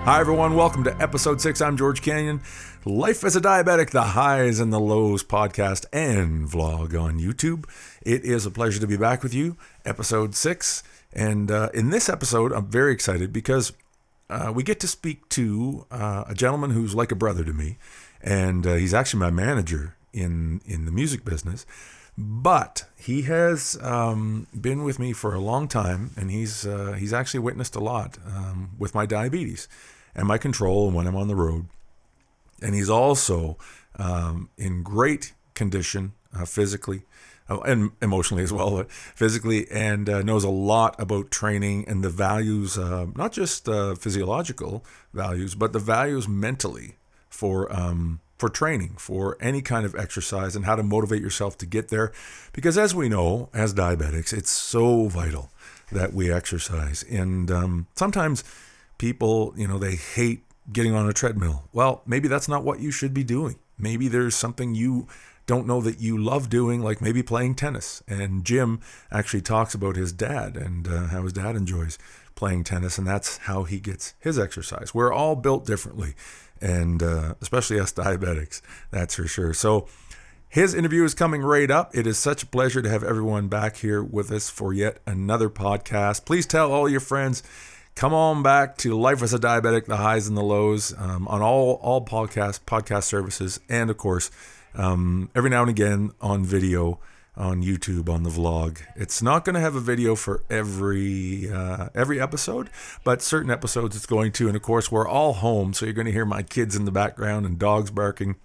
Hi everyone, welcome to episode 6. I'm George Canyon. Life as a Diabetic, the Highs and the Lows podcast and vlog on YouTube. It is a pleasure to be back with you, episode 6. And in this episode, I'm very excited because we get to speak to a gentleman who's like a brother to me. And he's actually my manager in the music business. But he has been with me for a long time, and he's actually witnessed a lot with my diabetes and my control and when I'm on the road. And he's also in great condition physically and emotionally as well, physically, and knows a lot about training and the values, not just physiological values, but the values mentally for training, for any kind of exercise, and how to motivate yourself to get there. Because as we know, as diabetics, it's so vital that we exercise. And sometimes people, they hate getting on a treadmill. Well, maybe that's not what you should be doing. Maybe there's something you don't know that you love doing, like maybe playing tennis. And Jim actually talks about his dad and how his dad enjoys playing tennis, and that's how he gets his exercise. We're all built differently, and especially us diabetics, that's for sure. So his interview is coming right up. It is such a pleasure to have everyone back here with us for yet another podcast. Please tell all your friends, come on back to Life as a Diabetic, the Highs and the Lows, on all podcast services, and of course, every now and again on video, on YouTube, on the vlog. It's not going to have a video for every episode, but certain episodes it's going to. And of course, we're all home, so you're going to hear my kids in the background and dogs barking.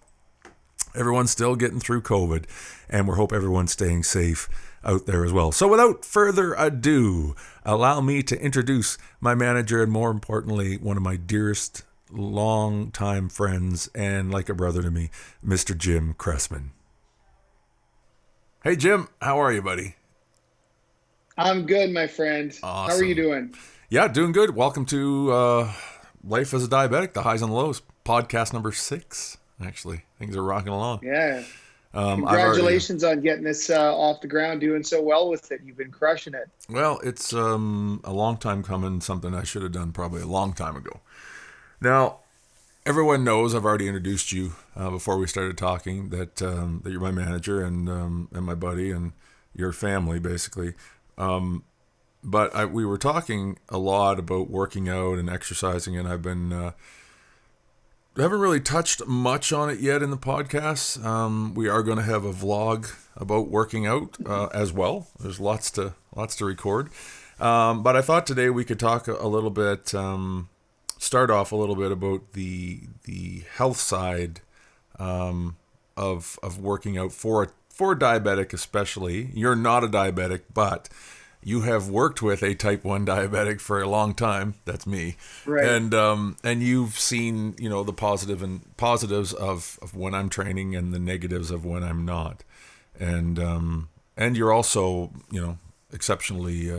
Everyone's still getting through COVID, and we hope everyone's staying safe out there as well. So without further ado, allow me to introduce my manager, and more importantly, one of my dearest long-time friends and like a brother to me, Mr. Jim Cressman. Hey, Jim, how are you, buddy? I'm good, my friend. Awesome. How are you doing? Yeah, doing good. Welcome to Life as a Diabetic, the Highs and the Lows, podcast number 6, actually. Things are rocking along. Yeah. Congratulations on getting this off the ground, doing so well with it. You've been crushing it. Well, it's a long time coming, something I should have done probably a long time ago. Now, everyone knows, I've already introduced you before we started talking, that you're my manager and my buddy and your family, basically. But we were talking a lot about working out and exercising, and I've been haven't really touched much on it yet in the podcast. We are going to have a vlog about working out as well. There's lots to record. But I thought today we could talk a little bit. Start off a little bit about the health side of working out for a diabetic, especially. You're not a diabetic, but you have worked with a type 1 diabetic for a long time. That's me. Right. And you've seen, the positives of when I'm training and the negatives of when I'm not. And you're also, exceptionally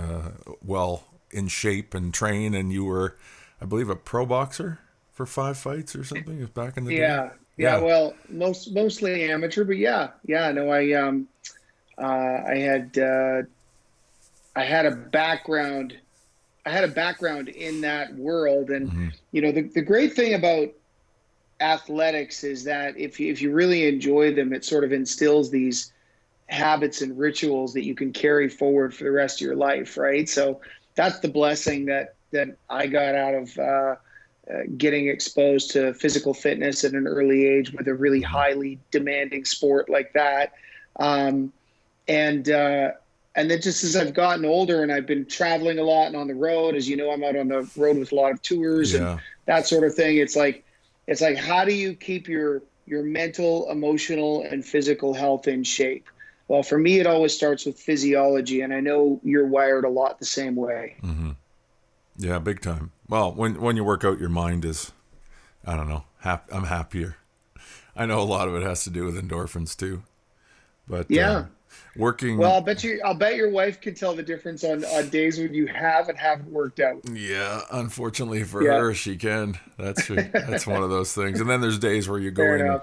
well in shape and train, and you were, I believe, a pro boxer for 5 fights or something back in the day. Yeah. Well, mostly amateur, but no, I had a background in that world, and the great thing about athletics is that if you really enjoy them, it sort of instills these habits and rituals that you can carry forward for the rest of your life, right? So that's the blessing that I got out of getting exposed to physical fitness at an early age with a really highly demanding sport like that. And then just as I've gotten older and I've been traveling a lot and on the road, as you know, I'm out on the road with a lot of tours and that sort of thing. It's like, how do you keep your mental, emotional, and physical health in shape? Well, for me, it always starts with physiology, and I know you're wired a lot the same way. Mm-hmm. Yeah, big time. Well, when you work out, your mind is, I don't know, I'm happier. I know a lot of it has to do with endorphins too. But working. Well, I'll bet your wife can tell the difference on days when you have and haven't worked out. Yeah, unfortunately for her, she can. That's one of those things. And then there's days where you go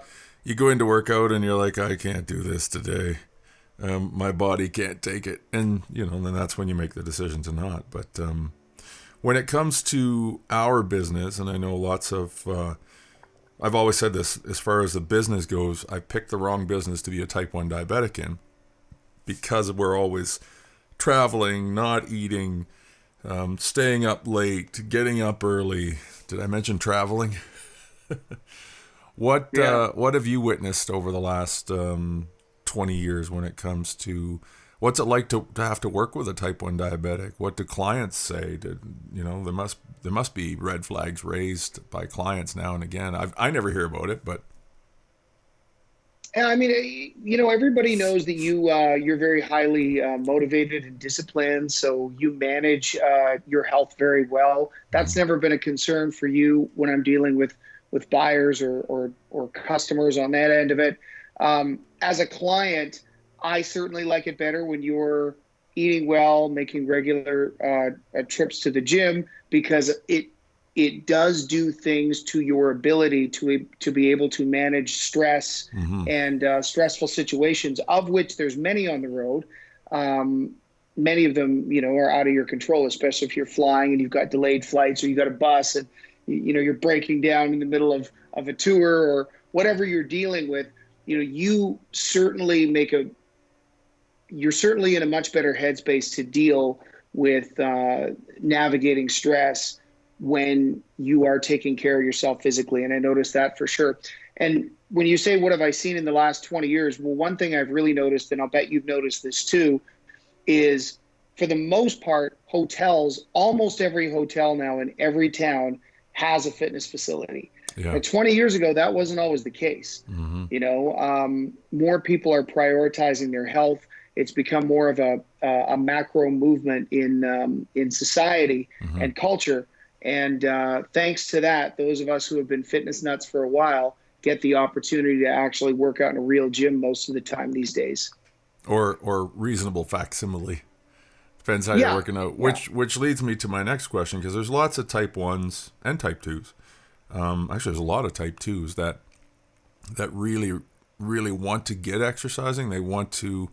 into work out and you're like, I can't do this today. My body can't take it, and then that's when you make the decision to not. But When it comes to our business, and I know lots of, I've always said this, as far as the business goes, I picked the wrong business to be a type 1 diabetic in, because we're always traveling, not eating, staying up late, getting up early. Did I mention traveling? What have you witnessed over the last 20 years when it comes to what's it like to have to work with a type 1 diabetic? What do clients say? There must be red flags raised by clients now and again. I never hear about it, but yeah, I mean, everybody knows that you're very highly motivated and disciplined, so you manage your health very well. That's never been a concern for you when I'm dealing with buyers or customers on that end of it. As a client, I certainly like it better when you're eating well, making regular trips to the gym, because it does do things to your ability to be able to manage stress and stressful situations, of which there's many on the road. Many of them, are out of your control, especially if you're flying and you've got delayed flights, or you got a bus and you're breaking down in the middle of a tour or whatever you're dealing with. You're certainly in a much better headspace to deal with navigating stress when you are taking care of yourself physically. And I noticed that for sure. And when you say, what have I seen in the last 20 years? Well, one thing I've really noticed, and I'll bet you've noticed this too, is for the most part, hotels, almost every hotel now in every town has a fitness facility. yeah. But 20 years ago, that wasn't always the case. More people are prioritizing their health. It's become more of a macro movement in society and culture. And thanks to that, those of us who have been fitness nuts for a while get the opportunity to actually work out in a real gym most of the time these days. Or reasonable facsimile. Depends how you're working out. Which leads me to my next question, because there's lots of type 1s and type 2s. Actually, there's a lot of type 2s that really, really want to get exercising. They want to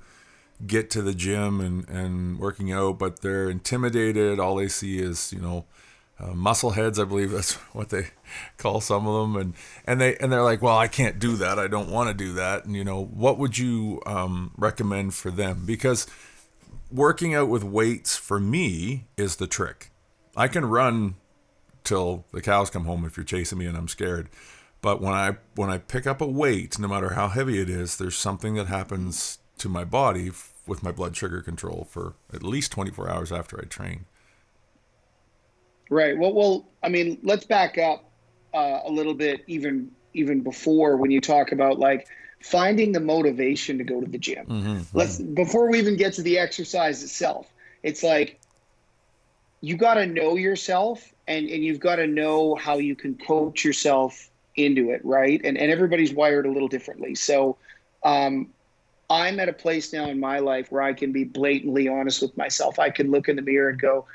get to the gym and working out, but they're intimidated. All they see is, muscle heads, I believe that's what they call some of them. And they're like, well, I can't do that. I don't want to do that. And, what would you recommend for them? Because working out with weights for me is the trick. I can run till the cows come home if you're chasing me and I'm scared. But when I pick up a weight, no matter how heavy it is, there's something that happens to my body with my blood sugar control for at least 24 hours after I train. Right. Well, I mean, let's back up a little bit, even before, when you talk about like finding the motivation to go to the gym. Before we even get to the exercise itself, it's like you got to know yourself and you've got to know how you can coach yourself into it, right? And everybody's wired a little differently. So I'm at a place now in my life where I can be blatantly honest with myself. I can look in the mirror and go,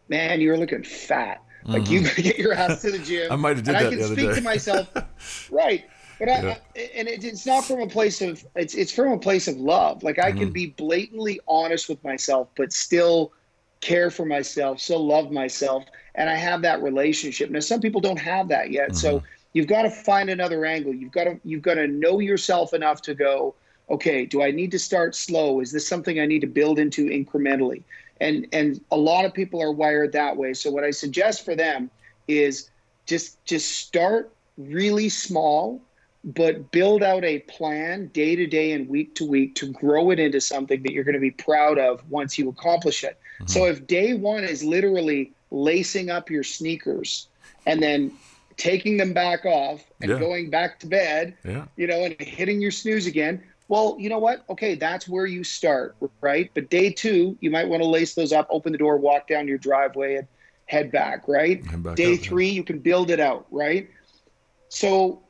man, you're looking fat. Like you gotta get your ass to the gym. I might have did that the other day. I can speak to myself, right? But it's not from a place of it's from a place of love. Like I can be blatantly honest with myself, but still care for myself, still love myself, and I have that relationship. Now, some people don't have that yet, so you've got to find another angle. You've got to know yourself enough to go, okay, do I need to start slow? Is this something I need to build into incrementally? And a lot of people are wired that way. So what I suggest for them is just start really small, but build out a plan day to day and week to week to grow it into something that you're going to be proud of once you accomplish it. So if day one is literally lacing up your sneakers and then taking them back off and going back to bed, and hitting your snooze again, well, you know what? Okay, that's where you start, right? But day two, you might want to lace those up, open the door, walk down your driveway, and head back, right? Day three, you can build it out, right? So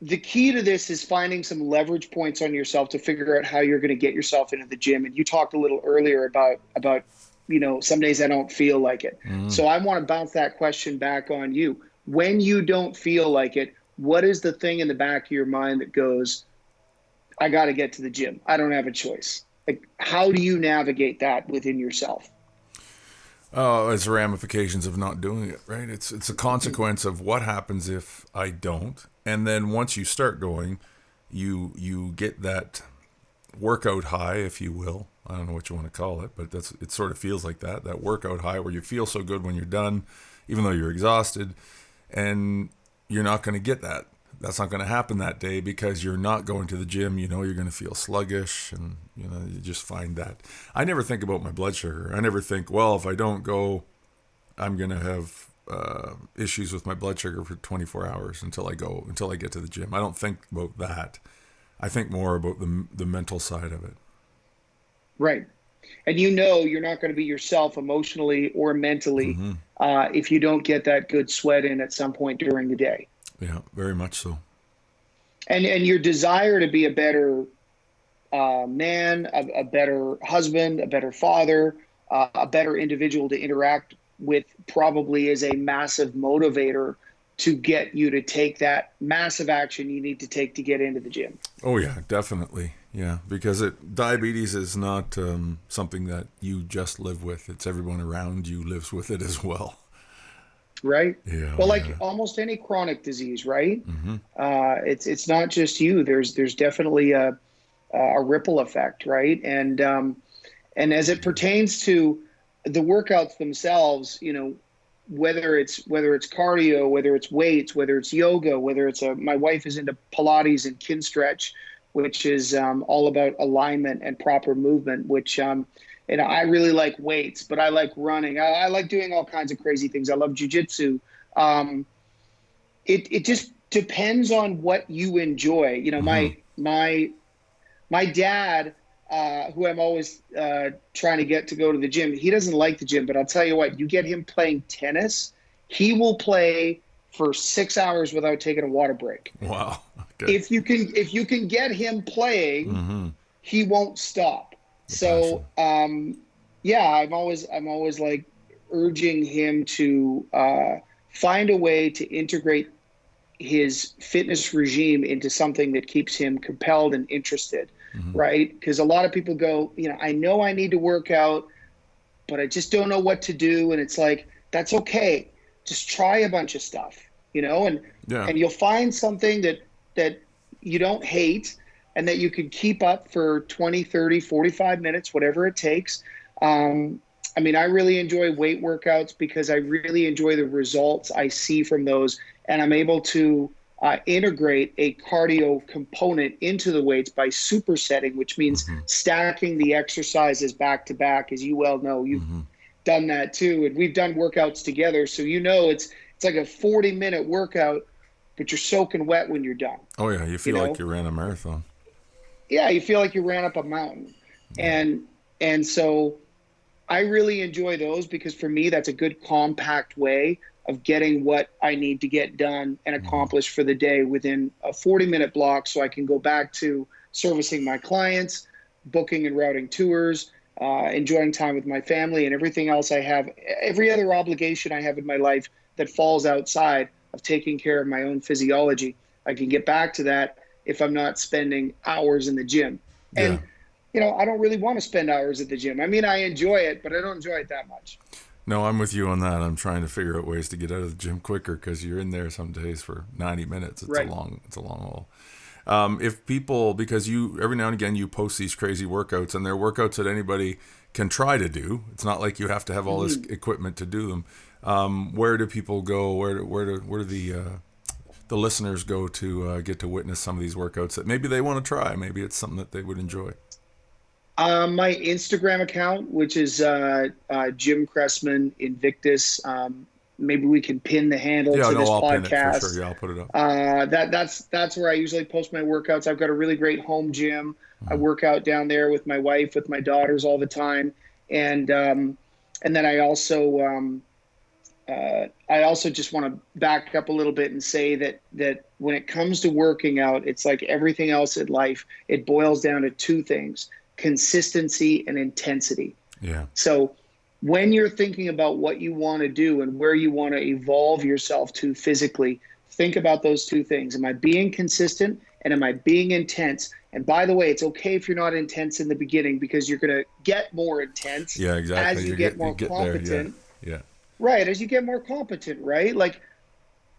the key to this is finding some leverage points on yourself to figure out how you're going to get yourself into the gym. And you talked a little earlier about some days I don't feel like it. So I want to bounce that question back on you. When you don't feel like it, what is the thing in the back of your mind that goes, I got to get to the gym. I don't have a choice. Like, how do you navigate that within yourself? Oh, it's ramifications of not doing it, right? It's a consequence of what happens if I don't. And then once you start going, you get that workout high, if you will. I don't know what you want to call it, but it sort of feels like that workout high where you feel so good when you're done, even though you're exhausted, and you're not going to get that. That's not going to happen that day because you're not going to the gym. You know, you're going to feel sluggish, and you just find that. I never think about my blood sugar. I never think, well, if I don't go, I'm going to have issues with my blood sugar for 24 hours until I get to the gym. I don't think about that. I think more about the mental side of it. Right. And you're not going to be yourself emotionally or mentally if you don't get that good sweat in at some point during the day. Yeah, very much so. And your desire to be a better man, a better husband, a better father, a better individual to interact with probably is a massive motivator to get you to take that massive action you need to take to get into the gym. Oh yeah, definitely. Yeah, because diabetes is not something that you just live with. It's everyone around you lives with it as well. Right. Yeah. Well, like almost any chronic disease, right? It's not just you. There's definitely a ripple effect, right? And as it pertains to the workouts themselves, whether it's cardio, whether it's weights, whether it's yoga, whether it's my wife is into Pilates and kin stretch, which is all about alignment and proper movement, which I really like weights, but I like running. I like doing all kinds of crazy things. I love jujitsu. It just depends on what you enjoy. My dad, who I'm always trying to get to go to the gym, he doesn't like the gym, but I'll tell you what, you get him playing tennis, he will play for 6 hours without taking a water break. Wow. Okay. If you can get him playing, he won't stop. So, I'm always like urging him to find a way to integrate his fitness regime into something that keeps him compelled and interested, right? Because a lot of people go, I know I need to work out, but I just don't know what to do. And it's like, that's okay. Just try a bunch of stuff, and you'll find something that you don't hate and that you can keep up for 20, 30, 45 minutes, whatever it takes. I really enjoy weight workouts because I really enjoy the results I see from those. And I'm able to integrate a cardio component into the weights by supersetting, which means stacking the exercises back to back. As you well know, you've done that too. And we've done workouts together. So it's like a 40-minute workout, but you're soaking wet when you're done. Oh yeah, you feel like you ran a marathon. Yeah, you feel like you ran up a mountain. And so I really enjoy those because for me, that's a good compact way of getting what I need to get done and accomplished for the day within a 40-minute block, so I can go back to servicing my clients, booking and routing tours, enjoying time with my family, and everything else I have, every other obligation I have in my life that falls outside of taking care of my own physiology. I can get back to that if I'm not spending hours in the gym. And, I don't really want to spend hours at the gym. I enjoy it, but I don't enjoy it that much. No, I'm with you on that. I'm trying to figure out ways to get out of the gym quicker because you're in there some days for 90 minutes. It's a long haul. If people, because you every now and again you post these crazy workouts, and they're workouts that anybody can try to do. It's not like you have to have all this equipment to do them. Where do people go? Where do the listeners go to get to witness some of these workouts that maybe they want to try? Maybe it's something that they would enjoy. My Instagram account, which is Jim Cressman Invictus. Maybe we can pin the handle to this I'll podcast. Pin it for sure. Yeah, I'll put it up. That's where I usually post my workouts. I've got a really great home gym. I work out down there with my wife, with my daughters all the time, and then I also just want to back up a little bit and say that when it comes to working out, it's like everything else in life. It boils down to two things: consistency and intensity. Yeah. So when you're thinking about what you want to do and where you want to evolve yourself to physically, think about those two things. Am I being consistent and am I being intense? And by the way, it's okay if you're not intense in the beginning because you're going to get more intense as you get more competent. Yeah. Right. As you get more competent, right? Like,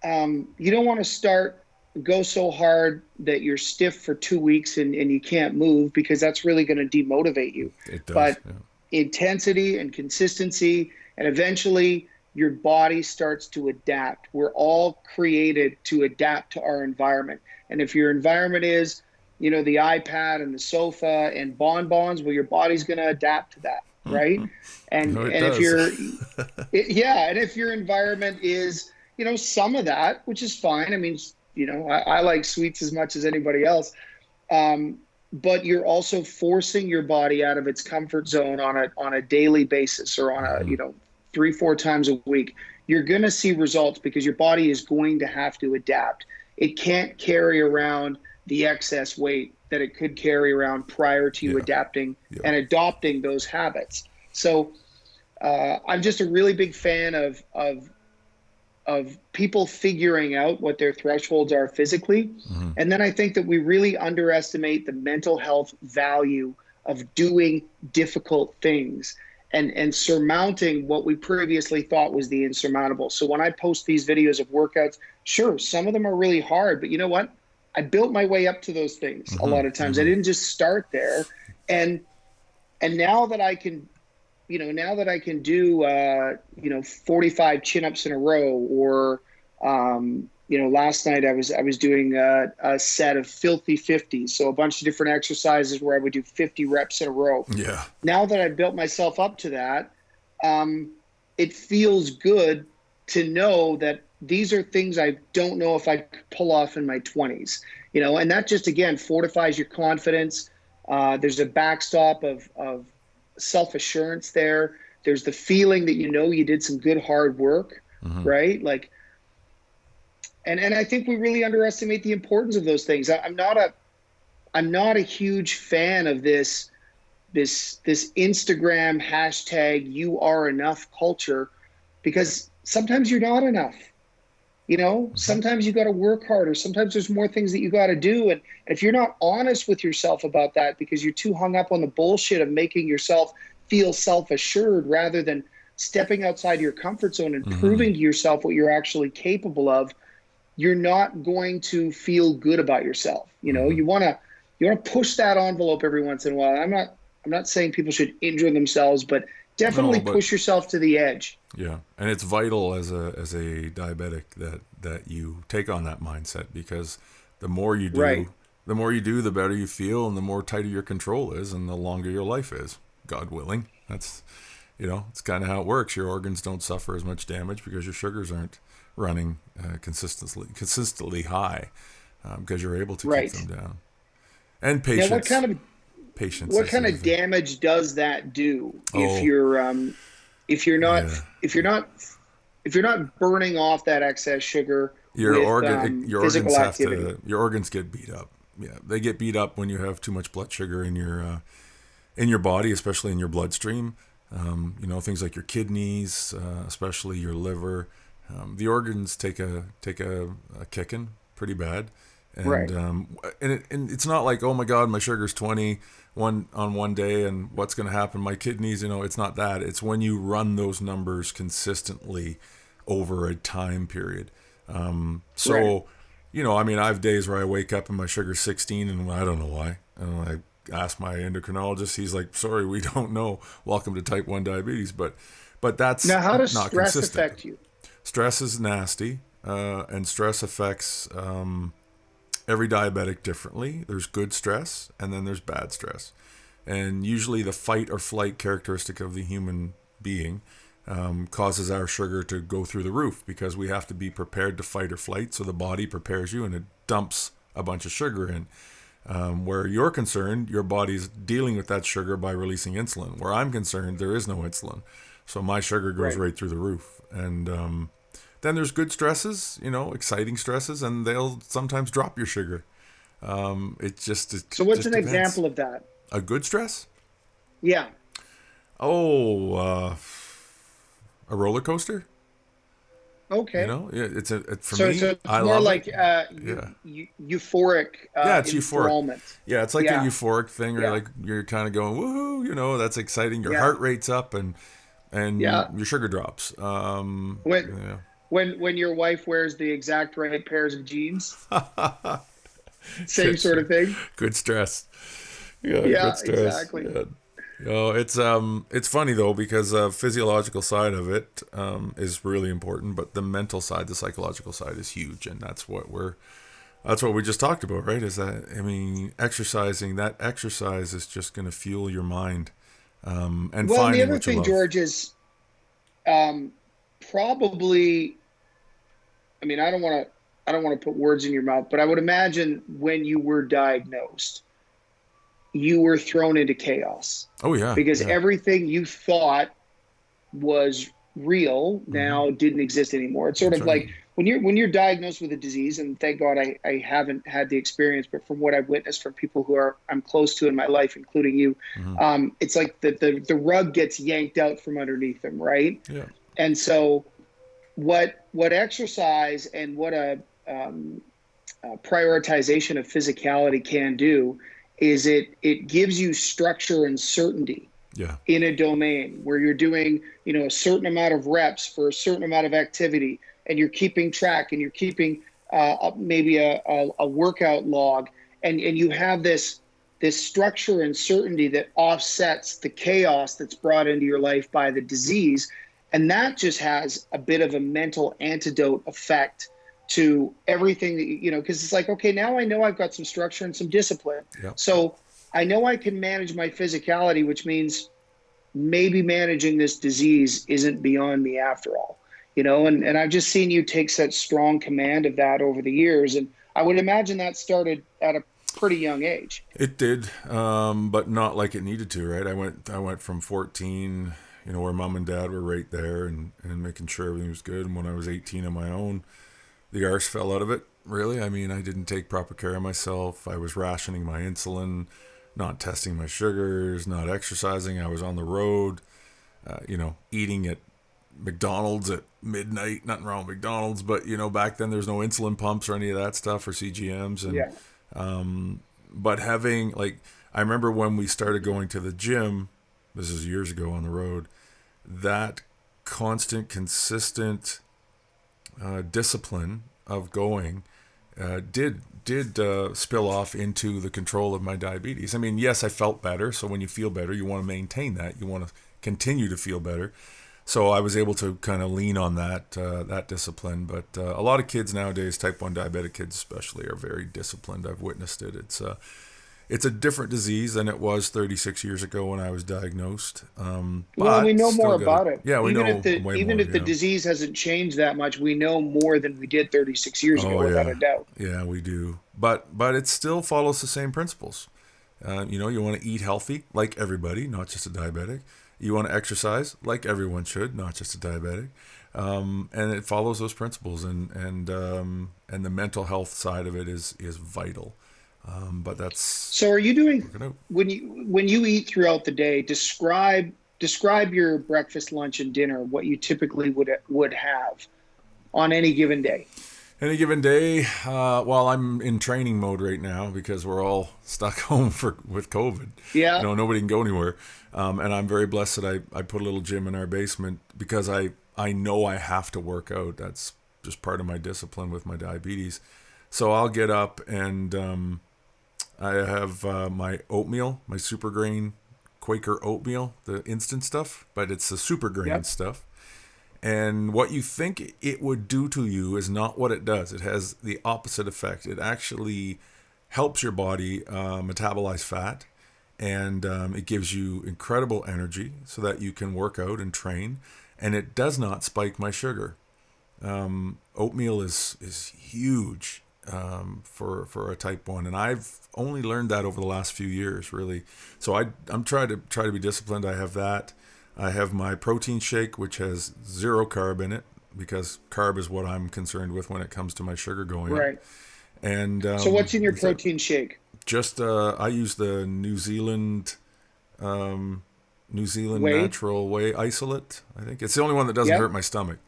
you don't want to go so hard that you're stiff for 2 weeks and you can't move, because that's really going to demotivate you. It does. But Yeah. intensity and consistency, and eventually your body starts to adapt. We're all created to adapt to our environment. And if your environment is, the iPad and the sofa and bonbons, well, your body's going to adapt to that, right? And No, it and if does. yeah, and if your environment is, some of that, which is fine. I mean, I like sweets as much as anybody else. But you're also forcing your body out of its comfort zone on a daily basis, or on a, 3-4 times a week. You're going to see results, because your body is going to have to adapt. It can't carry around the excess weight that it could carry around prior to you adapting and adopting those habits. So I'm just a really big fan of people figuring out what their thresholds are physically. And then I think that we really underestimate the mental health value of doing difficult things and surmounting what we previously thought was the insurmountable. So when I post these videos of workouts, sure, some of them are really hard, but you know what? I built my way up to those things a lot of times. I didn't just start there. And now that I can, do 45 chin-ups in a row, or last night I was doing a set of filthy 50s, so a bunch of different exercises where I would do 50 reps in a row. Yeah. Now that I've built myself up to that, it feels good to know that these are things I don't know if I could pull off in my 20s, and that just, again, fortifies your confidence. There's a backstop of self-assurance there. There's the feeling that you did some good hard work, right? Like, and I think we really underestimate the importance of those things. I'm not a huge fan of this Instagram hashtag "you are enough" culture, because sometimes you're not enough. Sometimes you got to work harder. Sometimes there's more things that you got to do. And if you're not honest with yourself about that, because you're too hung up on the bullshit of making yourself feel self-assured rather than stepping outside your comfort zone and proving to yourself what you're actually capable of, you're not going to feel good about yourself. You want to push that envelope every once in a while. I'm not saying people should injure themselves, but definitely push yourself to the edge. Yeah, and it's vital as a diabetic that you take on that mindset, because the more you do, the better you feel, and the more tighter your control is, and the longer your life is, God willing. That's, it's kind of how it works. Your organs don't suffer as much damage because your sugars aren't running consistently high, because you're able to keep them down. And patience. Now, what kind of damage does that do if you're not burning off that excess sugar? Your organs get beat up. Yeah, they get beat up when you have too much blood sugar in your body, especially in your bloodstream. Things like your kidneys, especially your liver. The organs take a kicking pretty bad. And and it's not like, oh my God, my sugar's 20 on one day, and what's going to happen? My kidneys, it's not that. It's when you run those numbers consistently over a time period. I have days where I wake up and my sugar's 16, and I don't know why. And I ask my endocrinologist, he's like, sorry, we don't know. Welcome to type 1 diabetes. But that's now, how does not stress consistent. affect you? Stress is nasty, and stress affects every diabetic differently. There's good stress, and then there's bad stress. And usually the fight or flight characteristic of the human being causes our sugar to go through the roof, because we have to be prepared to fight or flight. So the body prepares you, and it dumps a bunch of sugar in. Where you're concerned, your body's dealing with that sugar by releasing insulin. Where I'm concerned, there is no insulin. So my sugar goes right through the roof. And then there's good stresses, exciting stresses, and they'll sometimes drop your sugar. So what's an example of that? A good stress? Yeah. A roller coaster? Okay. It's I more like euphoric. It's euphoric. Yeah, it's like a euphoric thing, or like you're kind of going, woohoo, that's exciting. Your heart rate's up, and and Yeah. your sugar drops. When Yeah. when your wife wears the exact right pairs of jeans, same Good, sort of thing. good stress. Yeah, Yeah, good stress. exactly. Yeah. It's funny though because physiological side of it is really important, but the mental side, the psychological side is huge, and that's what we just talked about, right? Is that, I mean, that exercise is just going to fuel your mind, and Well, and the finding other what you thing, love. George, is um, probably. I mean, I don't want to put words in your mouth, but I would imagine when you were diagnosed, you were thrown into chaos Oh yeah, because yeah. everything you thought was real Hmm. now didn't exist anymore. It's sort That's of right. like when you're diagnosed with a disease, and thank God I haven't had the experience, but from what I've witnessed from people who are I'm close to in my life, including you, Hmm. it's like the rug gets yanked out from underneath them, right? Yeah, And so what exercise and what a prioritization of physicality can do is it gives you structure and certainty yeah, in a domain where you're doing, a certain amount of reps for a certain amount of activity, and you're keeping track, and you're keeping maybe a workout log, and you have this structure and certainty that offsets the chaos that's brought into your life by the disease. And that just has a bit of a mental antidote effect to everything that because it's like, okay, now I know I've got some structure and some discipline. yeah. So I know I can manage my physicality, which means maybe managing this disease isn't beyond me after all. And I've just seen you take such strong command of that over the years. And I would imagine that started at a pretty young age. It did, but not like it needed to, right? I went from 14, where mom and dad were right there, and making sure everything was good. And when I was 18 on my own, the arse fell out of it. Really, I mean, I didn't take proper care of myself. I was rationing my insulin, not testing my sugars, not exercising. I was on the road, eating at McDonald's at midnight. Nothing wrong with McDonald's, but back then there's no insulin pumps or any of that stuff or CGMs, and Yeah. but having like I remember when we started going to the gym. This is years ago on the road. That constant, consistent discipline of going did spill off into the control of my diabetes. I mean, yes, I felt better. So when you feel better, you want to maintain that. You want to continue to feel better. So I was able to kind of lean on that discipline. But a lot of kids nowadays, type 1 diabetic kids especially, are very disciplined. I've witnessed it. It's a different disease than it was 36 years ago when I was diagnosed. Well, and we But know more still got about it. yeah, we Even if know the way even more. if the Yeah. disease hasn't changed that much, we know more than we did 36 years ago, Oh without a yeah, doubt. yeah, we do. But it still follows the same principles. You want to eat healthy, like everybody, not just a diabetic. You want to exercise, like everyone should, not just a diabetic. And it follows those principles, and the mental health side of it is vital. But that's So are you doing working out. when you eat throughout the day, describe your breakfast, lunch, and dinner, what you typically would have on any given day. Any given day, while I'm in training mode right now because we're all stuck home with COVID. Yeah. Nobody can go anywhere. And I'm very blessed that I put a little gym in our basement because I know I have to work out. That's just part of my discipline with my diabetes. So I'll get up and I have my oatmeal, my super grain Quaker oatmeal, the instant stuff, but it's the super grain Yep. stuff. And what you think it would do to you is not what it does. It has the opposite effect. It actually helps your body metabolize fat, and it gives you incredible energy so that you can work out and train. And it does not spike my sugar. Oatmeal is huge for a type 1, and I've only learned that over the last few years, really. So I'm trying to be disciplined. I have that. I have my protein shake, which has zero carb in it because carb is what I'm concerned with when it comes to my sugar going up. Right. And So what's in your that's it. protein shake? Just I use the New Zealand Whey? natural whey isolate. I think it's the only one that doesn't hurt Yep. my stomach.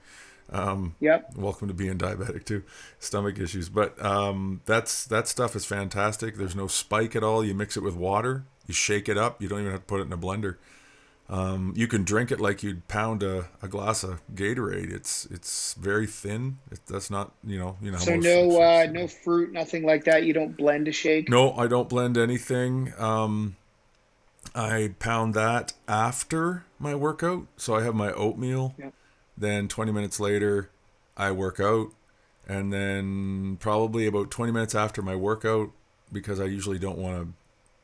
Yep. Welcome to being diabetic too, stomach issues. But that stuff is fantastic. There's no spike at all. You mix it with water, you shake it up. You don't even have to put it in a blender. You can drink it like you'd pound a glass of Gatorade. It's very thin. That's not, how So most no, shakes. no fruit, nothing like that. You don't blend a shake. No, I don't blend anything. I pound that after my workout. So I have my oatmeal. Yeah. Then 20 minutes later, I work out. And then probably about 20 minutes after my workout, because I usually don't want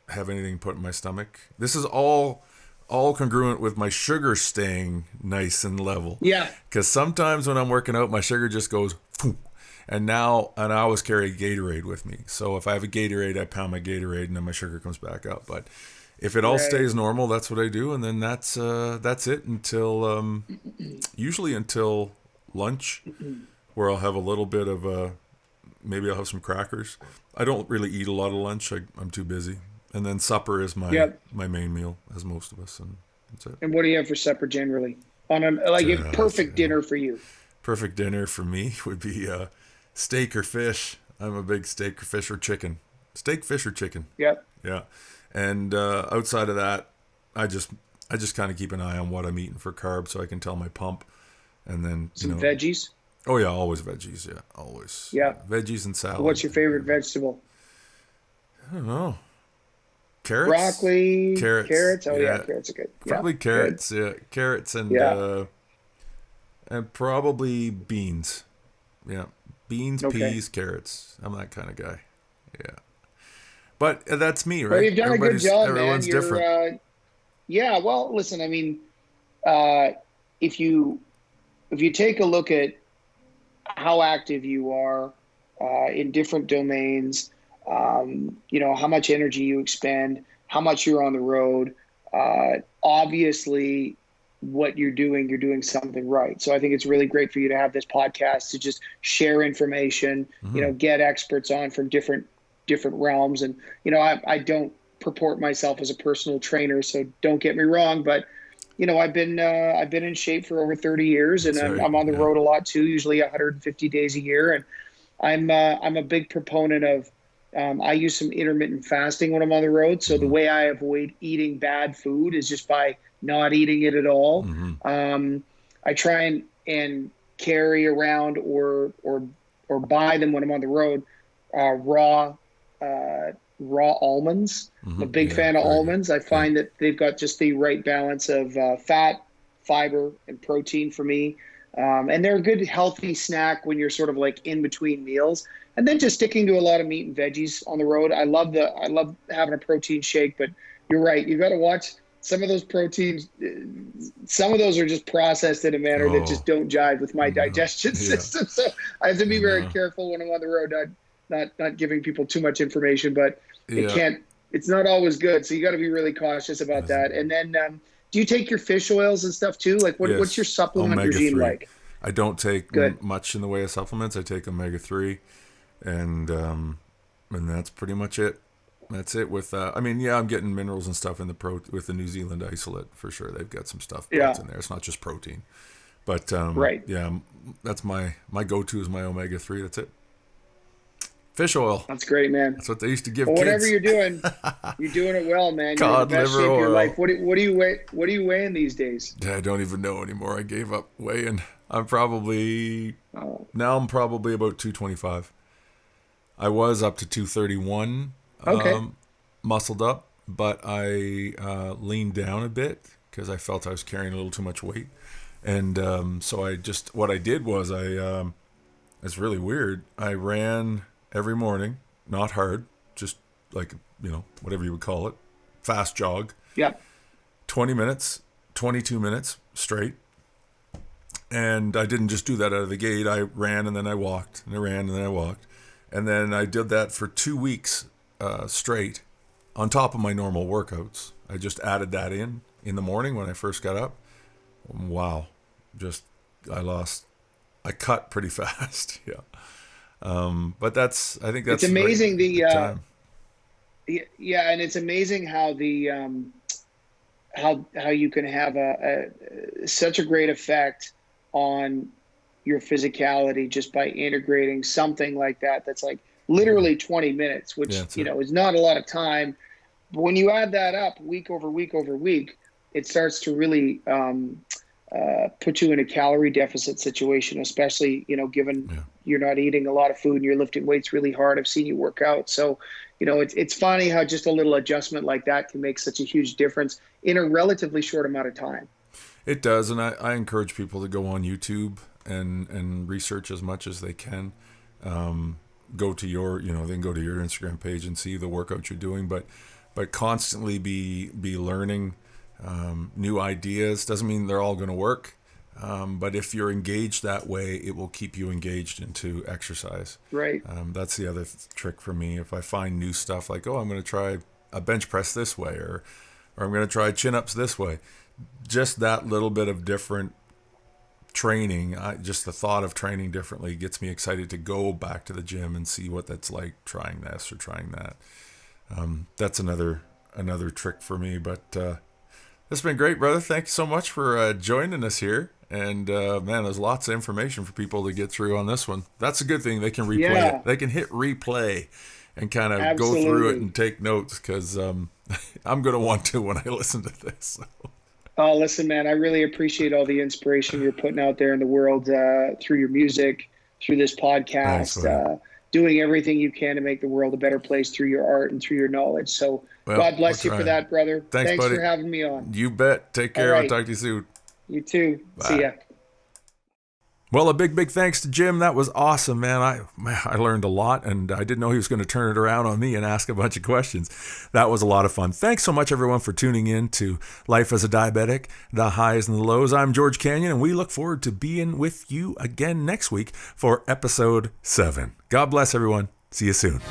to have anything put in my stomach. This is all congruent with my sugar staying nice and level. Yeah. Because sometimes when I'm working out, my sugar just goes, poof. And I always carry a Gatorade with me. So if I have a Gatorade, I pound my Gatorade, and then my sugar comes back up. But if it all stays normal, that's what I do, and then that's it until usually until lunch, where I'll have a little bit of maybe I'll have some crackers. I don't really eat a lot of lunch. I'm too busy. And then supper is my main meal, as most of us, and that's it. And what do you have for supper generally? On a perfect dinner for you? Perfect dinner for me would be steak or fish. I'm a big steak or fish or chicken. Steak, fish, or chicken. Yep. Yeah. And outside of that, I just kind of keep an eye on what I'm eating for carbs, so I can tell my pump. And then some veggies. Oh yeah, always veggies. Yeah, always. Yeah. Veggies and salad. What's your favorite vegetable? I don't know. Carrots. Broccoli. Carrots. Oh yeah, carrots are good. Probably carrots. Good. Yeah, carrots and probably beans. Yeah, beans, peas, carrots. I'm that kind of guy. Yeah. But that's me, right? Well, you've done a good job, man. Everyone's different. Yeah. Well, listen. I mean, if you take a look at how active you are in different domains, how much energy you expend, how much you're on the road, obviously what you're doing something right. So I think it's really great for you to have this podcast to just share information, get experts on from different realms. And, I don't purport myself as a personal trainer, so don't get me wrong, but I've been in shape for over 30 years, and I'm on the road a lot too, usually 150 days a year. And I'm a big proponent of, I use some intermittent fasting when I'm on the road. So the way I avoid eating bad food is just by not eating it at all. I try and carry around or buy them when I'm on the road, raw almonds. I'm a big fan of almonds. I find that they've got just the right balance of fat, fiber, and protein for me. And they're a good healthy snack when you're sort of like in between meals. And then just sticking to a lot of meat and veggies on the road. I love having a protein shake, but you're right. You got to watch some of those proteins. Some of those are just processed in a manner that just don't jive with my digestion system. So I have to be very careful when I'm on the road, not giving people too much information, but it's not always good. So you got to be really cautious about that. And then, do you take your fish oils and stuff too? Like what's your supplement regime like? I don't take much in the way of supplements. I take omega-3 and that's pretty much it. That's it with, I'm getting minerals and stuff in with the New Zealand isolate for sure. They've got some stuff in there. It's not just protein, but that's my go-to is my omega-3. That's it. Fish oil. That's great, man. That's what they used to give kids. Whatever you're doing, you're doing it well, man. You're Cod in the best liver shape of your oil. life. What do you weigh? What are you weighing these days? I don't even know anymore. I gave up weighing. I'm probably about 225. I was up to 231. Muscled up, but I leaned down a bit because I felt I was carrying a little too much weight, and so what I did was it's really weird. I ran every morning, not hard, just like, whatever you would call it, fast jog. Yeah. 20 minutes, 22 minutes straight. And I didn't just do that out of the gate. I ran and then I walked, and I ran and then I walked. And then I did that for 2 weeks straight on top of my normal workouts. I just added that in the morning when I first got up. Wow. I cut pretty fast. Yeah. But I think that's it's amazing time. And it's amazing how how you can have such a great effect on your physicality just by integrating something like that. That's like literally 20 minutes, which is not a lot of time. But when you add that up week over week over week, it starts to really put you in a calorie deficit situation, especially, given you're not eating a lot of food and you're lifting weights really hard. I've seen you work out. So, it's funny how just a little adjustment like that can make such a huge difference in a relatively short amount of time. It does. And I encourage people to go on YouTube and research as much as they can. Go to your, they can go to your Instagram page and see the workouts you're doing, but constantly be learning new ideas. Doesn't mean they're all going to work, but if you're engaged that way, it will keep you engaged into exercise. Right. That's the other trick for me. If I find new stuff like, I'm going to try a bench press this way, or I'm going to try chin-ups this way, just that little bit of different training, just the thought of training differently gets me excited to go back to the gym and see what that's like, trying this or trying that. That's another trick for me. But it's been great, brother. Thank you so much for joining us here. And man, there's lots of information for people to get through on this one. That's a good thing. They can replay it. They can hit replay and kind of go through it and take notes, because I'm going to want to when I listen to this. So. Oh, listen, man, I really appreciate all the inspiration you're putting out there in the world through your music, through this podcast, doing everything you can to make the world a better place through your art and through your knowledge. So God bless you for that, brother. Thanks buddy. For having me on. You bet. Take care. I'll talk to you soon. You too. Bye. See ya. Well, a big thanks to Jim. That was awesome, man. I learned a lot, and I didn't know he was going to turn it around on me and ask a bunch of questions. That was a lot of fun. Thanks so much, everyone, for tuning in to Life as a Diabetic, the highs and the lows. I'm George Canyon, and we look forward to being with you again next week for episode 7. God bless, everyone. See you soon.